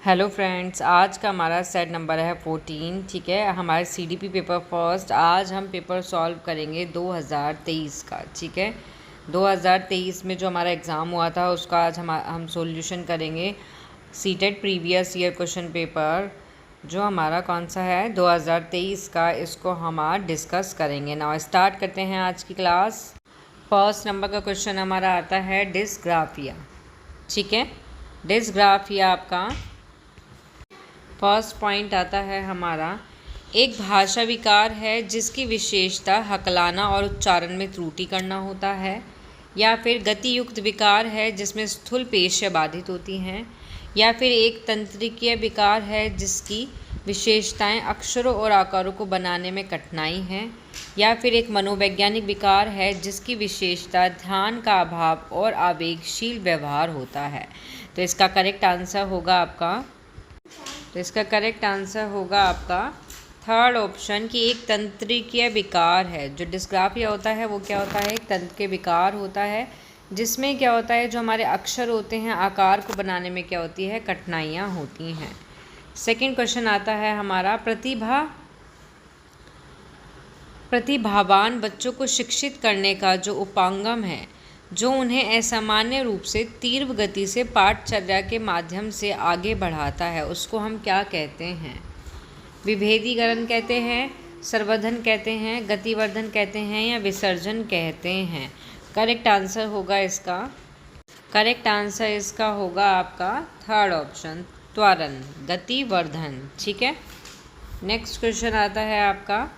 Hello friends, आज का हमारा सेट नंबर है 14। ठीक है, हमारे सीडीपी पेपर फर्स्ट। आज हम पेपर सॉल्व करेंगे 2023 का। ठीक है, 2023 में जो हमारा एग्ज़ाम हुआ था उसका आज हम सॉल्यूशन करेंगे। CTET previous year question paper जो हमारा कौन सा है 2023 का, इसको हम आज डिस्कस करेंगे। नाउ स्टार्ट करते हैं आज की क्लास। फर्स्ट नंबर का क्वेश्चन हमारा आता है डिस्ग्राफिया। ठीक है, डिस्ग्राफिया आपका फर्स्ट पॉइंट आता है हमारा, एक भाषा विकार है जिसकी विशेषता हकलाना और उच्चारण में त्रुटि करना होता है, या फिर गतियुक्त विकार है जिसमें स्थूल पेशियाँ बाधित होती हैं, या फिर एक तंत्रिकीय विकार है जिसकी विशेषताएं अक्षरों और आकारों को बनाने में कठिनाई है, या फिर एक मनोवैज्ञानिक विकार है जिसकी विशेषता ध्यान का अभाव और आवेगशील व्यवहार होता है। तो इसका करेक्ट आंसर होगा आपका थर्ड ऑप्शन कि एक तंत्रिकीय विकार है। जो डिस्ग्राफिया होता है वो क्या होता है, एक तंत्र के विकार होता है जिसमें क्या होता है, जो हमारे अक्षर होते हैं आकार को बनाने में क्या होती है, कठिनाइयाँ होती हैं। सेकंड क्वेश्चन आता है हमारा, प्रतिभावान बच्चों को शिक्षित करने का जो उपांगम है जो उन्हें असामान्य रूप से तीव्र गति से पाठचर्या के माध्यम से आगे बढ़ाता है, उसको हम क्या कहते हैं? विभेदीकरण कहते हैं, संवर्धन कहते हैं, गतिवर्धन कहते हैं, या विसर्जन कहते हैं? करेक्ट आंसर इसका होगा आपका थर्ड ऑप्शन, त्वरण, गतिवर्धन। ठीक है, नेक्स्ट क्वेश्चन आता है आपका,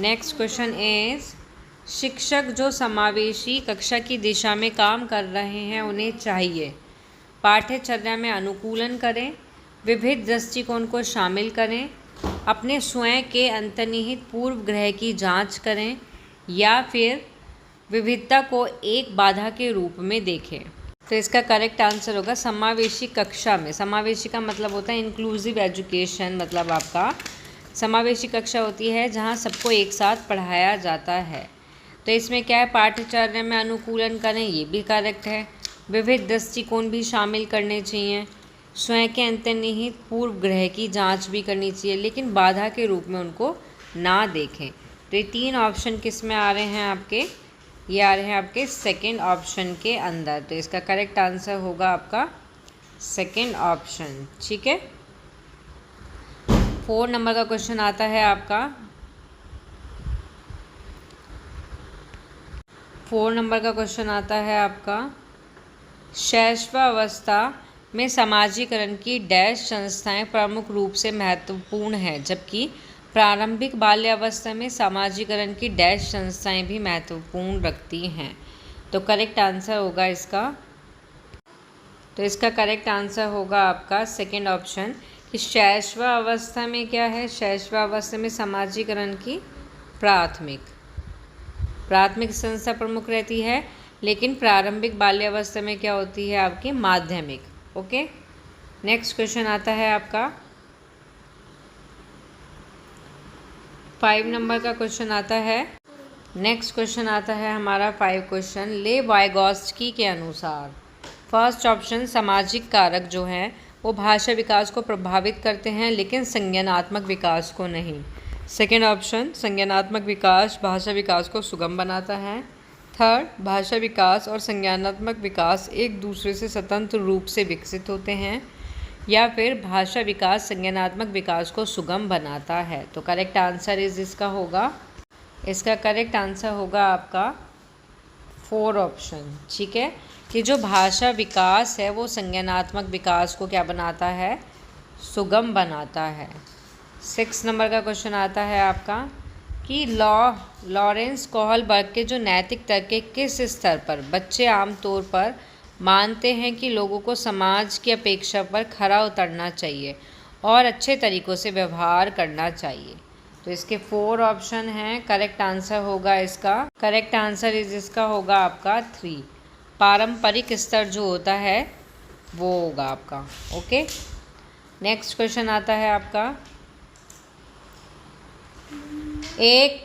नेक्स्ट क्वेश्चन इज, शिक्षक जो समावेशी कक्षा की दिशा में काम कर रहे हैं उन्हें चाहिए पाठ्यचर्या में अनुकूलन करें, विविध दृष्टिकोण को शामिल करें, अपने स्वयं के अंतर्निहित पूर्वग्रह की जांच करें, या फिर विविधता को एक बाधा के रूप में देखें। तो इसका करेक्ट आंसर होगा समावेशी कक्षा में। समावेशी का मतलब होता है इंक्लूसिव एजुकेशन, मतलब आपका समावेशी कक्षा होती है जहाँ सबको एक साथ पढ़ाया जाता है। तो इसमें क्या है, पाठ्यचर्या में अनुकूलन करें, ये भी करेक्ट है। विविध दृष्टिकोण भी शामिल करने चाहिए, स्वयं के अंतर्निहित पूर्वग्रह की जांच भी करनी चाहिए, लेकिन बाधा के रूप में उनको ना देखें। तो ये तीन ऑप्शन किस में आ रहे हैं आपके, ये आ रहे हैं आपके सेकंड ऑप्शन के अंदर। तो इसका करेक्ट आंसर होगा आपका सेकंड ऑप्शन। ठीक है, 4 नंबर का क्वेश्चन आता है आपका, 4 नंबर का क्वेश्चन आता है आपका, शैशवावस्था में समाजीकरण की डैश संस्थाएं प्रमुख रूप से महत्वपूर्ण हैं, जबकि प्रारंभिक बाल्यावस्था में समाजीकरण की डैश संस्थाएं भी महत्वपूर्ण रखती हैं। तो करेक्ट आंसर होगा इसका, तो इसका करेक्ट आंसर होगा आपका सेकंड ऑप्शन कि शैशवावस्था में क्या है, शैशवावस्था में समाजीकरण की प्राथमिक संस्था प्रमुख रहती है, लेकिन प्रारंभिक बाल्यावस्था में क्या होती है आपकी माध्यमिक। ओके, नेक्स्ट क्वेश्चन आता है आपका 5 नंबर का क्वेश्चन आता है। नेक्स्ट क्वेश्चन आता है हमारा 5 क्वेश्चन, ले वाइगॉत्स्की के अनुसार फर्स्ट ऑप्शन सामाजिक कारक जो हैं वो भाषा विकास को प्रभावित करते हैं लेकिन संज्ञानात्मक विकास को नहीं। सेकेंड ऑप्शन, संज्ञानात्मक विकास भाषा विकास को सुगम बनाता है। थर्ड, भाषा विकास और संज्ञानात्मक विकास एक दूसरे से स्वतंत्र रूप से विकसित होते हैं, या फिर भाषा विकास संज्ञानात्मक विकास को सुगम बनाता है। तो करेक्ट आंसर इसका करेक्ट आंसर होगा आपका 4 ऑप्शन। ठीक है, कि जो भाषा विकास है वो संज्ञानात्मक विकास को क्या बनाता है, सुगम बनाता है। 6 नंबर का क्वेश्चन आता है आपका कि लॉरेंस कोहलबर्ग के जो नैतिक तर्क के किस स्तर पर बच्चे आमतौर पर मानते हैं कि लोगों को समाज की अपेक्षा पर खरा उतरना चाहिए और अच्छे तरीक़ों से व्यवहार करना चाहिए। तो इसके 4 ऑप्शन हैं। करेक्ट आंसर होगा इसका होगा आपका 3, पारंपरिक स्तर जो होता है वो होगा आपका। ओके, नेक्स्ट क्वेश्चन आता है आपका, एक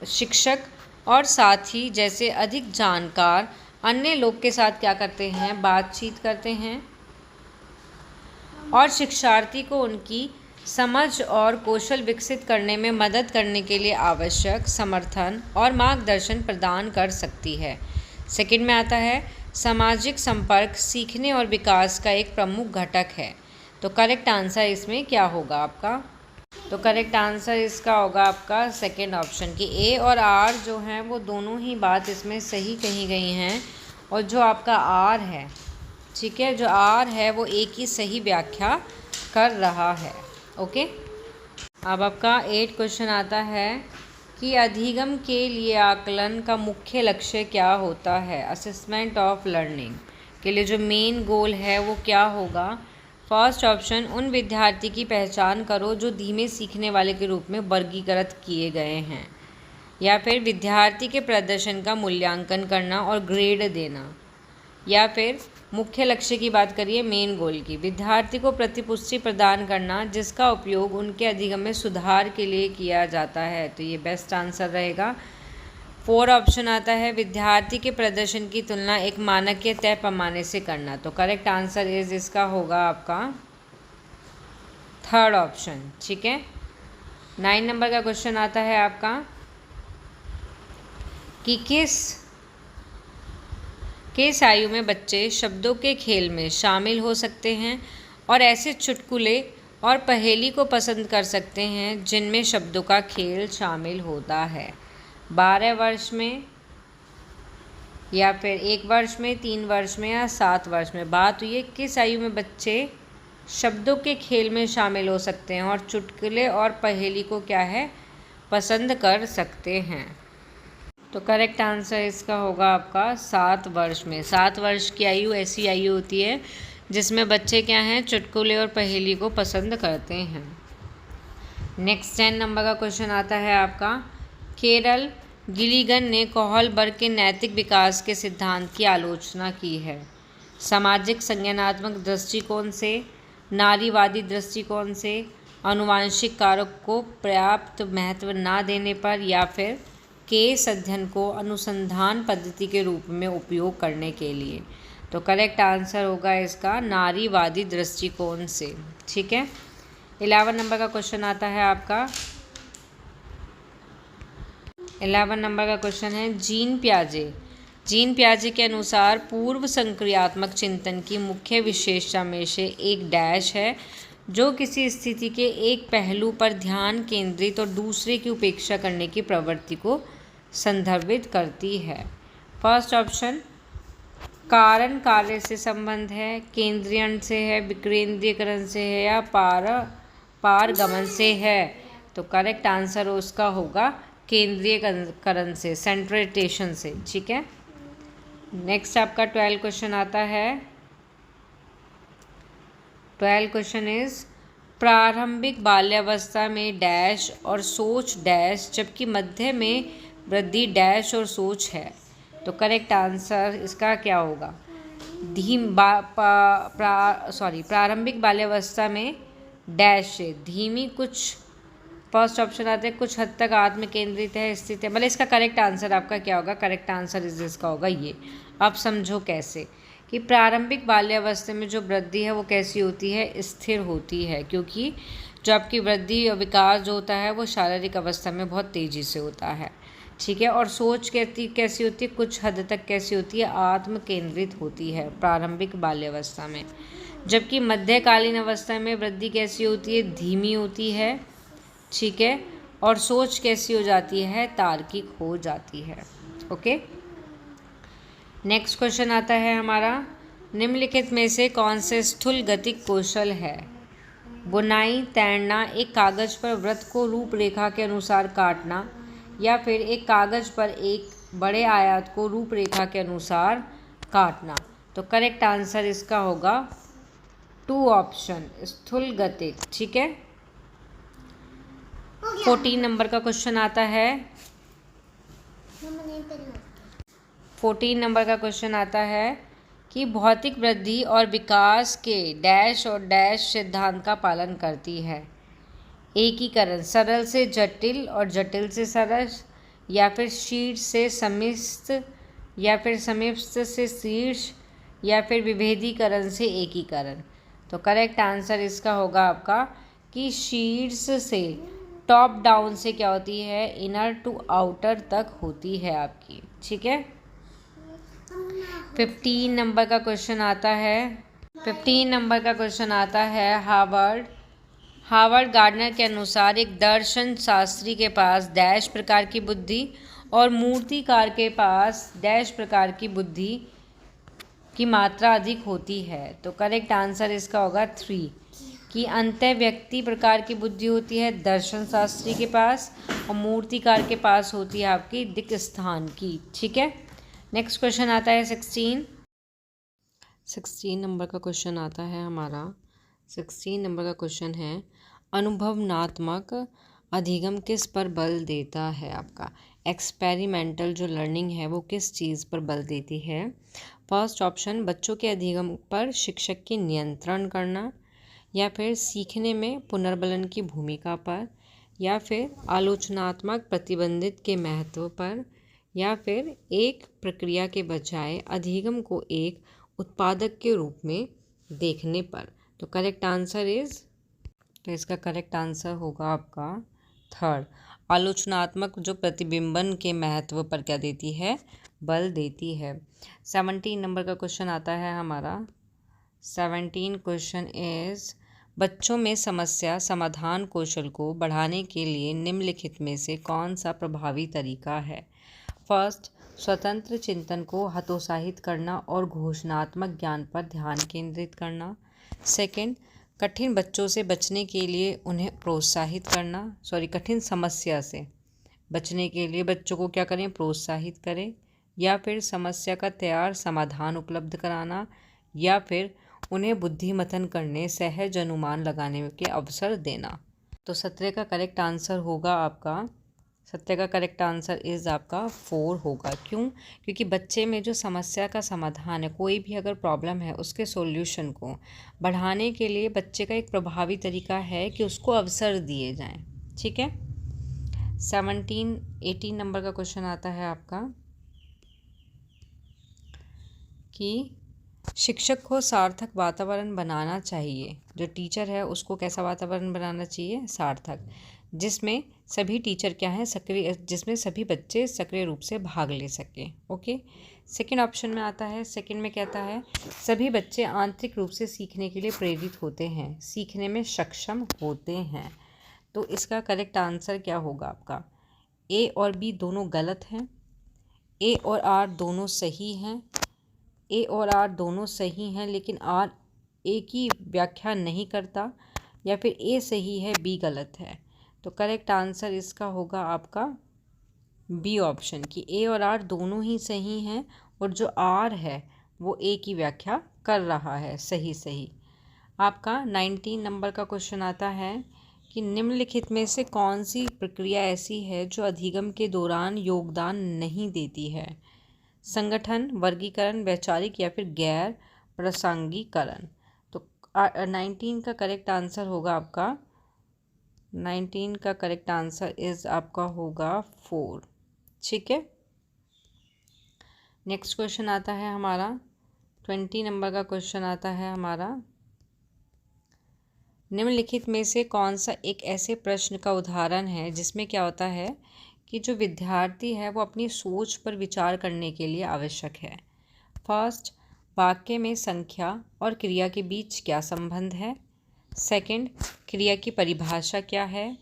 शिक्षक और साथी जैसे अधिक जानकार अन्य लोग के साथ क्या करते हैं, बातचीत करते हैं। और शिक्षार्थी को उनकी समझ और कौशल विकसित करने में मदद करने के लिए आवश्यक समर्थन और मार्गदर्शन प्रदान कर सकती है। सेकंड में आता है सामाजिक संपर्क सीखने और विकास का एक प्रमुख घटक है। तो करेक्ट आंसर इसमें क्या होगा आपका? तो करेक्ट आंसर इसका होगा आपका सेकंड ऑप्शन की ए और आर जो हैं वो दोनों ही बात इसमें सही कही गई हैं। और जो आपका आर है, ठीक है, जो आर है वो ए की सही व्याख्या कर रहा है। ओके, अब आपका 8 क्वेश्चन आता है कि अधिगम के लिए आकलन का मुख्य लक्ष्य क्या होता है। असेसमेंट ऑफ लर्निंग के लिए जो मेन गोल है वो क्या होगा? फर्स्ट ऑप्शन, उन विद्यार्थी की पहचान करो जो धीमे सीखने वाले के रूप में वर्गीकृत किए गए हैं। या फिर विद्यार्थी के प्रदर्शन का मूल्यांकन करना और ग्रेड देना। या फिर मुख्य लक्ष्य की बात करिए मेन गोल की, विद्यार्थी को प्रतिपुष्टि प्रदान करना जिसका उपयोग उनके अधिगम में सुधार के लिए किया जाता है। तो ये बेस्ट आंसर रहेगा। 4 ऑप्शन आता है विद्यार्थी के प्रदर्शन की तुलना एक मानक के तय पैमाने से करना। तो करेक्ट आंसर इज इसका होगा आपका थर्ड ऑप्शन। ठीक है, 9 नंबर का क्वेश्चन आता है आपका कि किस आयु में बच्चे शब्दों के खेल में शामिल हो सकते हैं और ऐसे चुटकुले और पहेली को पसंद कर सकते हैं जिनमें शब्दों का खेल शामिल होता है। 12 वर्ष में या फिर 1 वर्ष में, 3 वर्ष में या 7 वर्ष में। बात हुई है किस आयु में बच्चे शब्दों के खेल में शामिल हो सकते हैं और चुटकुले और पहेली को क्या है पसंद कर सकते हैं। तो करेक्ट आंसर इसका होगा आपका 7 वर्ष में। 7 वर्ष की आयु ऐसी आयु होती है जिसमें बच्चे क्या हैं चुटकुले और पहेली को पसंद करते हैं। नेक्स्ट 10 नंबर का क्वेश्चन आता है आपका केरल गिलिगन ने कोहलबर्ग के नैतिक विकास के सिद्धांत की आलोचना की है। सामाजिक संज्ञानात्मक दृष्टिकोण से, नारीवादी दृष्टिकोण से, आनुवांशिक कारक को पर्याप्त महत्व न देने पर, या फिर केस अध्ययन को अनुसंधान पद्धति के रूप में उपयोग करने के लिए। तो करेक्ट आंसर होगा इसका नारीवादी दृष्टिकोण से। ठीक है, 11 नंबर का क्वेश्चन आता है आपका 11 नंबर का क्वेश्चन है जीन पियाजे के अनुसार पूर्व संक्रियात्मक चिंतन की मुख्य विशेषता में से एक डैश है जो किसी स्थिति के एक पहलू पर ध्यान केंद्रित और दूसरे की उपेक्षा करने की प्रवृत्ति को संदर्भित करती है। फर्स्ट ऑप्शन कारण कार्य से संबंध है, केंद्रीयन से है, विकेंद्रीकरण से है या पारगमन से है। तो करेक्ट आंसर उसका होगा केंद्रीयकरण से, सेंट्रेटेशन से। ठीक है, नेक्स्ट आपका 12 क्वेश्चन आता है। 12 क्वेश्चन इज प्रारंभिक बाल्यावस्था में डैश और सोच डैश जबकि मध्य में वृद्धि डैश और सोच है। तो करेक्ट आंसर इसका क्या होगा? प्रारंभिक बाल्यावस्था में डैश से धीमी कुछ, फर्स्ट ऑप्शन आते हैं कुछ हद तक आत्म केंद्रित है, स्थित है। मतलब इसका करेक्ट आंसर आपका क्या होगा? करेक्ट आंसर इसका होगा ये। अब समझो कैसे कि प्रारंभिक बाल्यावस्था में जो वृद्धि है वो कैसी होती है? स्थिर होती है, क्योंकि जो आपकी वृद्धि और विकास जो होता है वो शारीरिक अवस्था में बहुत तेज़ी से होता है। ठीक है, और सोच कैसी होती है? कुछ हद तक कैसी होती है? आत्म केंद्रित होती है प्रारंभिक बाल्यावस्था में। जबकि मध्यकालीन अवस्था में वृद्धि कैसी होती है? धीमी होती है। ठीक है, और सोच कैसी हो जाती है? तार्किक हो जाती है। ओके, नेक्स्ट क्वेश्चन आता है हमारा निम्नलिखित में से कौन से स्थूल गतिक कौशल है? बुनाई, तैरना, एक कागज़ पर वृत्त को रूपरेखा के अनुसार काटना, या फिर एक कागज़ पर एक बड़े आयत को रूपरेखा के अनुसार काटना। तो करेक्ट आंसर इसका होगा 2 ऑप्शन स्थूल गतिक। ठीक है, 14 नंबर का क्वेश्चन आता है। 14 नंबर का क्वेश्चन आता है कि भौतिक वृद्धि और विकास के डैश और डैश सिद्धांत का पालन करती है। एकीकरण, सरल से जटिल और जटिल से सरल, या फिर शीर्ष से समिष्ट, या फिर समिष्ट से शीर्ष, या फिर विभेदीकरण से एकीकरण। तो करेक्ट आंसर इसका होगा आपका कि शीर्ष से टॉप डाउन से क्या होती है, इनर टू आउटर तक होती है आपकी। ठीक है। 15 नंबर का क्वेश्चन आता है। 15 नंबर का क्वेश्चन आता है हावर्ड गार्डनर के अनुसार एक दर्शन शास्त्री के पास डैश प्रकार की बुद्धि और मूर्तिकार के पास डैश प्रकार की बुद्धि की मात्रा अधिक होती है। तो करेक्ट आंसर इसका होगा 3 कि अंतः व्यक्ति प्रकार की बुद्धि होती है दर्शन शास्त्री के पास और मूर्तिकार के पास होती है आपकी दिक् स्थान की। ठीक है। नेक्स्ट क्वेश्चन आता है 16 नंबर का क्वेश्चन आता है हमारा। 16 नंबर का क्वेश्चन है अनुभवनात्मक अधिगम किस पर बल देता है। आपका एक्सपेरिमेंटल जो लर्निंग है वो किस चीज़ पर बल देती है। फर्स्ट ऑप्शन बच्चों के अधिगम पर शिक्षक की नियंत्रण करना, या फिर सीखने में पुनर्बलन की भूमिका पर, या फिर आलोचनात्मक प्रतिबंधित के महत्व पर, या फिर एक प्रक्रिया के बजाय अधिगम को एक उत्पादक के रूप में देखने पर। तो करेक्ट आंसर तो इसका करेक्ट आंसर होगा आपका 3 आलोचनात्मक जो प्रतिबिंबन के महत्व पर क्या देती है, बल देती है। 17 नंबर का क्वेश्चन आता है हमारा। 17 क्वेश्चन इज बच्चों में समस्या समाधान कौशल को बढ़ाने के लिए निम्नलिखित में से कौन सा प्रभावी तरीका है। फर्स्ट, स्वतंत्र चिंतन को हतोत्साहित करना और घोषणात्मक ज्ञान पर ध्यान केंद्रित करना। सेकंड, कठिन बच्चों से बचने के लिए उन्हें प्रोत्साहित करना, कठिन समस्या से बचने के लिए बच्चों को क्या करें, प्रोत्साहित करें। या फिर समस्या का तैयार समाधान उपलब्ध कराना, या फिर उन्हें बुद्धिमथन करने सहज अनुमान लगाने के अवसर देना। तो 17 का करेक्ट आंसर होगा आपका 17 का करेक्ट आंसर इज़ आपका 4 होगा। क्यों? क्योंकि बच्चे में जो समस्या का समाधान है, कोई भी अगर प्रॉब्लम है उसके सॉल्यूशन को बढ़ाने के लिए बच्चे का एक प्रभावी तरीका है कि उसको अवसर दिए जाएं। ठीक है। 18 नंबर का क्वेश्चन आता है आपका कि शिक्षक को सार्थक वातावरण बनाना चाहिए। जो टीचर है उसको कैसा वातावरण बनाना चाहिए, सार्थक, जिसमें सभी टीचर क्या हैं, सक्रिय, जिसमें सभी बच्चे सक्रिय रूप से भाग ले सकें। ओके। सेकंड ऑप्शन में आता है, सेकंड में कहता है सभी बच्चे आंतरिक रूप से सीखने के लिए प्रेरित होते हैं, सीखने में सक्षम होते हैं। तो इसका करेक्ट आंसर क्या होगा आपका, ए और बी दोनों गलत हैं, ए और आर दोनों सही हैं, ए और आर दोनों सही हैं लेकिन आर ए की व्याख्या नहीं करता, या फिर ए सही है बी गलत है। तो करेक्ट आंसर इसका होगा आपका बी ऑप्शन कि ए और आर दोनों ही सही हैं और जो आर है वो ए की व्याख्या कर रहा है। सही। आपका 19 नंबर का क्वेश्चन आता है कि निम्नलिखित में से कौन सी प्रक्रिया ऐसी है जो अधिगम के दौरान योगदान नहीं देती है। संगठन, वर्गीकरण, वैचारिक या फिर गैर प्रासंगिकरण। तो 19 का करेक्ट आंसर होगा आपका 19 का करेक्ट आंसर इज़ आपका होगा 4। ठीक है। नेक्स्ट क्वेश्चन आता है हमारा 20 नंबर का क्वेश्चन आता है हमारा, निम्नलिखित में से कौन सा एक ऐसे प्रश्न का उदाहरण है जिसमें क्या होता है कि जो विद्यार्थी है वो अपनी सोच पर विचार करने के लिए आवश्यक है। फर्स्ट, वाक्य में संख्या और क्रिया के बीच क्या संबंध है। सेकंड, क्रिया की परिभाषा क्या है।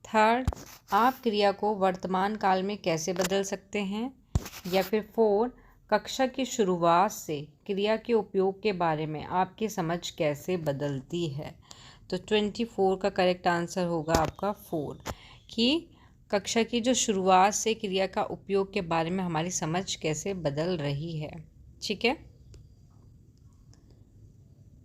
थर्ड, आप क्रिया को वर्तमान काल में कैसे बदल सकते हैं। या फिर 4, कक्षा की शुरुआत से क्रिया के उपयोग के बारे में आपकी समझ कैसे बदलती है। तो 24 का करेक्ट आंसर होगा आपका 4 कि कक्षा की जो शुरुआत से क्रिया का उपयोग के बारे में हमारी समझ कैसे बदल रही है। ठीक है।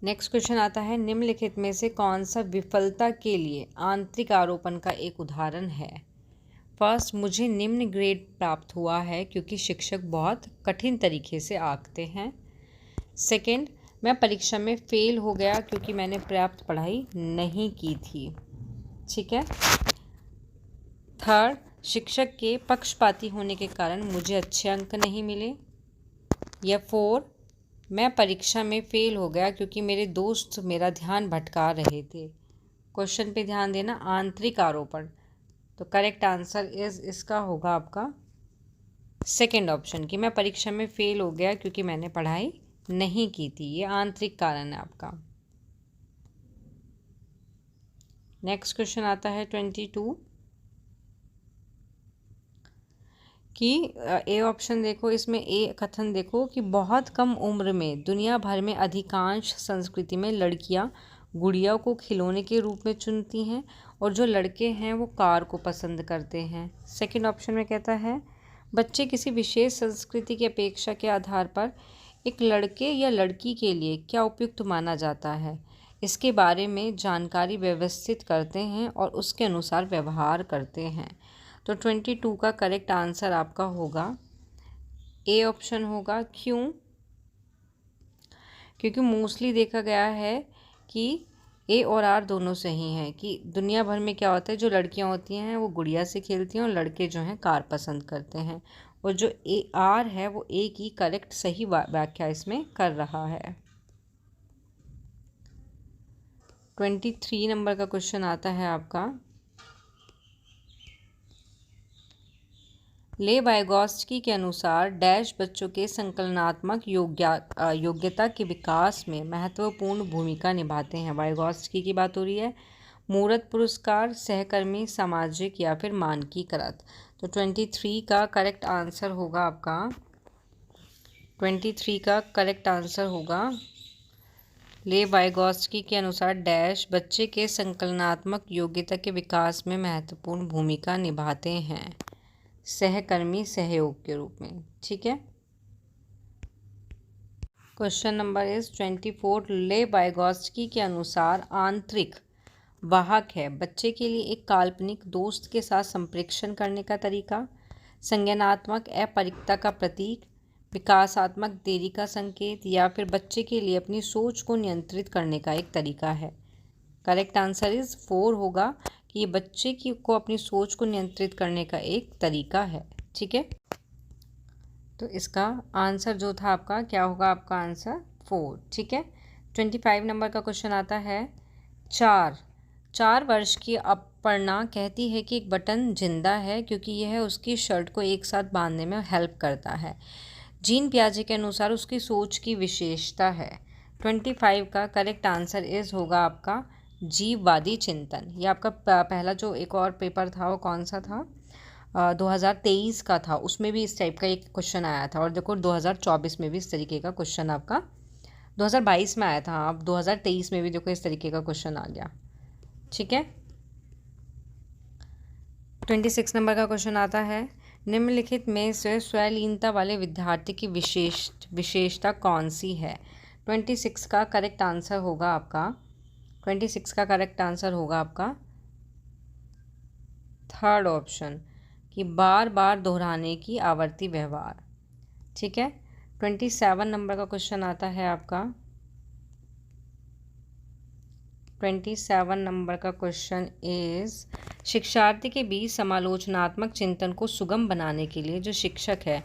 नेक्स्ट क्वेश्चन आता है, निम्नलिखित में से कौन सा विफलता के लिए आंतरिक आरोपण का एक उदाहरण है। फर्स्ट, मुझे निम्न ग्रेड प्राप्त हुआ है क्योंकि शिक्षक बहुत कठिन तरीके से आंकते हैं। सेकंड, मैं परीक्षा में फेल हो गया क्योंकि मैंने पर्याप्त पढ़ाई नहीं की थी। ठीक है। थर्ड, शिक्षक के पक्षपाती होने के कारण मुझे अच्छे अंक नहीं मिले। या 4, मैं परीक्षा में फेल हो गया क्योंकि मेरे दोस्त मेरा ध्यान भटका रहे थे। क्वेश्चन पे ध्यान देना, आंतरिक आरोपण। तो करेक्ट आंसर इसका होगा आपका सेकंड ऑप्शन कि मैं परीक्षा में फेल हो गया क्योंकि मैंने पढ़ाई नहीं की थी। ये आंतरिक कारण है आपका। नेक्स्ट क्वेश्चन आता है 22 कि ए ऑप्शन देखो, इसमें ए कथन देखो कि बहुत कम उम्र में दुनिया भर में अधिकांश संस्कृति में लड़कियां गुड़िया को खिलौने के रूप में चुनती हैं और जो लड़के हैं वो कार को पसंद करते हैं। सेकंड ऑप्शन में कहता है बच्चे किसी विशेष संस्कृति की अपेक्षा के आधार पर एक लड़के या लड़की के लिए क्या उपयुक्त माना जाता है, इसके बारे में जानकारी व्यवस्थित करते हैं और उसके अनुसार व्यवहार करते हैं। तो 22 का करेक्ट आंसर आपका होगा ए ऑप्शन होगा। क्यों? क्योंकि मोस्टली देखा गया है कि ए और आर दोनों सही हैं कि दुनिया भर में क्या होता है, जो लड़कियां होती हैं वो गुड़िया से खेलती हैं और लड़के जो हैं कार पसंद करते हैं, और जो ए आर है वो ए की करेक्ट सही व्याख्या इसमें कर रहा है। 23 नंबर का क्वेश्चन आता है आपका, ले वाइगॉत्स्की के अनुसार डैश बच्चों के संकलनात्मक योग्यता के विकास में महत्वपूर्ण भूमिका निभाते हैं। वाइगॉत्स्की की बात हो रही है। मूर्त पुरस्कार, सहकर्मी, सामाजिक या फिर मानकीकृत। तो 23 का करेक्ट आंसर होगा आपका 23 का करेक्ट आंसर होगा ले वाइगॉत्स्की के अनुसार डैश बच्चे के संकलनात्मक योग्यता के विकास में महत्वपूर्ण भूमिका निभाते हैं, सहकर्मी, सहयोग के रूप में। ठीक है। Question number is 24। ले वाइगॉत्स्की के अनुसार आंतरिक वाहक है बच्चे के लिए एक काल्पनिक दोस्त के साथ संप्रेषण करने का तरीका, संज्ञानात्मक अपरिकता का प्रतीक, विकासात्मक देरी का संकेत, या फिर बच्चे के लिए अपनी सोच को नियंत्रित करने का एक तरीका है। करेक्ट आंसर इज 4 होगा कि ये बच्चे को अपनी सोच को नियंत्रित करने का एक तरीका है। ठीक है। तो इसका आंसर जो था आपका क्या होगा, आपका आंसर 4। ठीक है। 25 नंबर का क्वेश्चन आता है, 4 वर्ष की अपर्णा कहती है कि एक बटन जिंदा है क्योंकि यह उसकी शर्ट को एक साथ बांधने में हेल्प करता है। जीन पियाजे के अनुसार उसकी सोच की विशेषता है। 25 का करेक्ट आंसर इज होगा आपका जीववादी चिंतन। ये आपका पहला जो एक और पेपर था वो कौन सा था, 2023 का था, उसमें भी इस टाइप का एक क्वेश्चन आया था। और देखो 2024 में भी इस तरीके का क्वेश्चन आपका 2022 में आया था, अब 2023 में भी देखो इस तरीके का क्वेश्चन आ गया। ठीक है। 26 नंबर का क्वेश्चन आता है, निम्नलिखित में से स्वलीनता वाले विद्यार्थी की विशेषता कौन सी है। 26 का करेक्ट आंसर होगा आपका 26 का करेक्ट आंसर होगा आपका थर्ड ऑप्शन कि बार बार दोहराने की आवर्ती व्यवहार। ठीक है। 27 नंबर का क्वेश्चन आता है आपका 27 नंबर का क्वेश्चन इज, शिक्षार्थी के बीच समालोचनात्मक चिंतन को सुगम बनाने के लिए जो शिक्षक है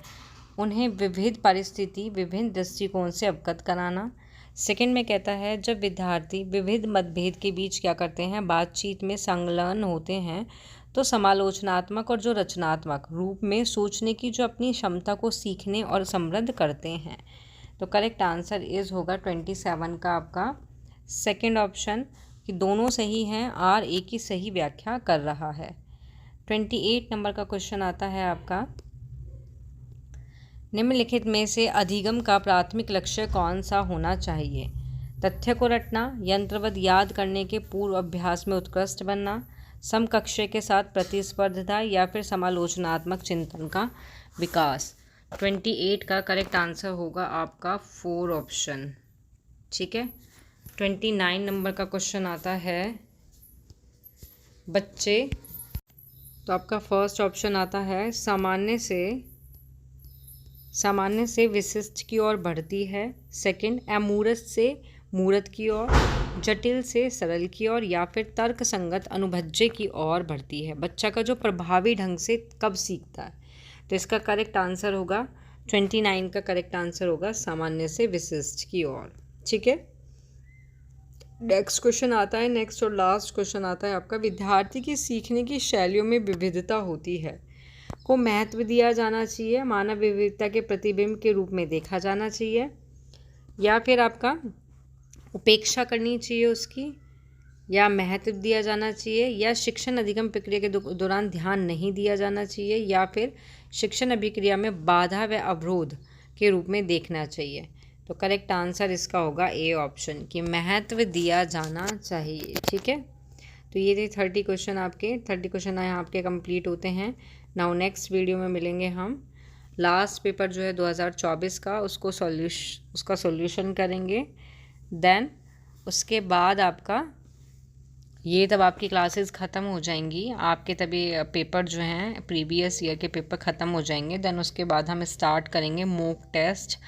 उन्हें विविध परिस्थिति, विभिन्न दृष्टिकोण से अवगत कराना। सेकंड में कहता है जब विद्यार्थी विविध मतभेद के बीच क्या करते हैं, बातचीत में संलग्न होते हैं, तो समालोचनात्मक और जो रचनात्मक रूप में सोचने की जो अपनी क्षमता को सीखने और समृद्ध करते हैं। तो करेक्ट आंसर इज होगा 27 का आपका सेकंड ऑप्शन कि दोनों सही हैं, आर ए की सही व्याख्या कर रहा है। 28 नंबर का क्वेश्चन आता है आपका, निम्नलिखित में से अधिगम का प्राथमिक लक्ष्य कौन सा होना चाहिए। तथ्य को रटना, यंत्रवत याद करने के पूर्व अभ्यास में उत्कृष्ट बनना, समकक्ष के साथ प्रतिस्पर्धा, या फिर समालोचनात्मक चिंतन का विकास। 28 का करेक्ट आंसर होगा आपका 4 ऑप्शन। ठीक है। 29 नंबर का क्वेश्चन आता है बच्चे, तो आपका फर्स्ट ऑप्शन आता है सामान्य से विशिष्ट की ओर बढ़ती है। सेकंड, अमूर्त से मूर्त की ओर, जटिल से सरल की ओर, या फिर तर्क संगत अनुभज्य की ओर बढ़ती है। बच्चा का जो प्रभावी ढंग से कब सीखता है, तो इसका करेक्ट आंसर होगा 29 का करेक्ट आंसर होगा सामान्य से विशिष्ट की ओर। ठीक है, नेक्स्ट क्वेश्चन आता है, नेक्स्ट और लास्ट क्वेश्चन आता है आपका, विद्यार्थी की सीखने की शैलियों में विविधता होती है को महत्व दिया जाना चाहिए, मानव विविधता के प्रतिबिंब के रूप में देखा जाना चाहिए, या फिर आपका उपेक्षा करनी चाहिए उसकी, या महत्व दिया जाना चाहिए, या शिक्षण अधिगम प्रक्रिया के दौरान ध्यान नहीं दिया जाना चाहिए, या फिर शिक्षण अभिक्रिया में बाधा व अवरोध के रूप में देखना चाहिए। तो करेक्ट आंसर इसका होगा ए ऑप्शन कि महत्व दिया जाना चाहिए। ठीक है, तो ये थे 30 क्वेश्चन आपके, 30 क्वेश्चन यहाँ आपके कंप्लीट होते हैं। नाउ नेक्स्ट वीडियो में मिलेंगे हम, लास्ट पेपर जो है 2024 का उसका सॉल्यूशन करेंगे। देन उसके बाद आपका ये तब आपकी क्लासेस ख़त्म हो जाएंगी, आपके तभी पेपर जो हैं प्रीवियस ईयर के पेपर ख़त्म हो जाएंगे। देन उसके बाद हम स्टार्ट करेंगे मॉक टेस्ट,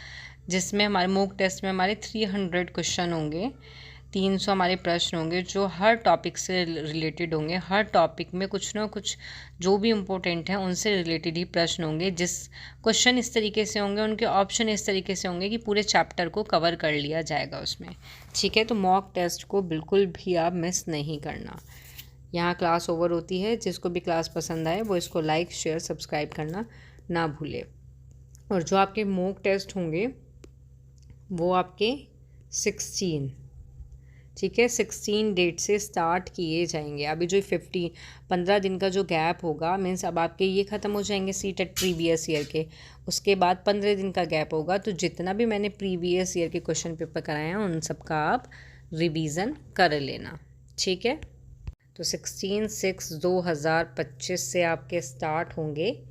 जिसमें हमारे मॉक टेस्ट में हमारे 300 क्वेश्चन होंगे, 300 हमारे प्रश्न होंगे जो हर टॉपिक से रिलेटेड होंगे। हर टॉपिक में कुछ ना कुछ जो भी इम्पोर्टेंट है उनसे रिलेटेड ही प्रश्न होंगे। जिस क्वेश्चन इस तरीके से होंगे, उनके ऑप्शन इस तरीके से होंगे कि पूरे चैप्टर को कवर कर लिया जाएगा उसमें। ठीक है, तो मॉक टेस्ट को बिल्कुल भी आप मिस नहीं करना। यहाँ क्लास ओवर होती है, जिसको भी क्लास पसंद आए वो इसको लाइक शेयर सब्सक्राइब करना ना भूले। और जो आपके मॉक टेस्ट होंगे वो आपके 16, ठीक है, 16 डेट से स्टार्ट किए जाएंगे। अभी जो 15 दिन का जो गैप होगा, मीन्स अब आपके ये ख़त्म हो जाएंगे सीटेट प्रीवियस ईयर के, उसके बाद 15 दिन का गैप होगा। तो जितना भी मैंने प्रीवियस ईयर के क्वेश्चन पेपर कराए हैं उन सब का आप रिवीजन कर लेना। ठीक है, तो 16/6/2025 से आपके स्टार्ट होंगे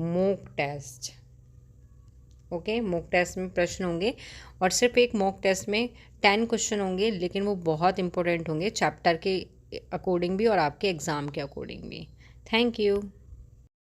mock test. Okay, mock test में प्रश्न होंगे और सिर्फ एक मॉक टेस्ट में 10 क्वेश्चन होंगे, लेकिन वो बहुत इंपॉर्टेंट होंगे चैप्टर के अकॉर्डिंग भी और आपके एग्ज़ाम के अकॉर्डिंग भी। Thank you.